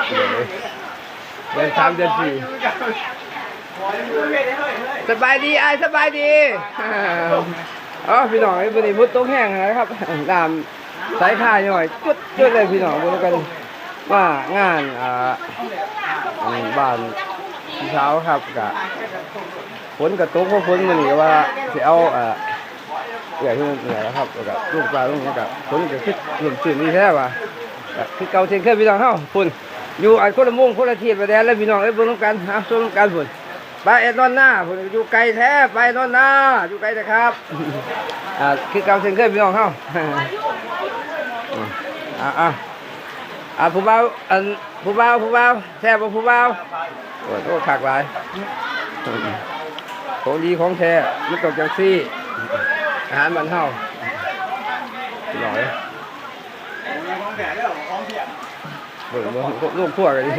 เดือน3 เดือน 4สบายดีไอ้สบายดีอ๋อพี่น้องไอ้บุญมุดตกแห้งนะครับน้ำสายข่ายหน่อยจุดเลยพี่น้องบุญกันว่างานบ้านพี่เช้าครับกับฝนกับตกเพราะฝนมันนี่ว่าจะเอาเหนื่อยขึ้นเหนื่อยแล้วครับกับลูกปลาลูกนี้กับฝนก็ขึ้นหลุมชื่นนี่แท้ว่ะคือเก่าเช่นเคยพี่น้องเฮาฝุ่นอยู่อันคนละมุ่งคนละทีไปแดนแล้วพี่น้องไอ้บุญต้องกันส่วนต้องกันฝุ่นไปนอนหน้าฝุ่นอยู่ไกลแท้ไปนอนหน้าอยู่ไกลนะครับคือเก่าเช่นเคยพี่น้องเฮาผู้บ่าวแท้บ่ผู้บ่าวโอ้โหขักหลายของดีของแท้มันตกจากซี่อาหารมันเฮาหน่อยเบิ่งลูกทั่วกันนี่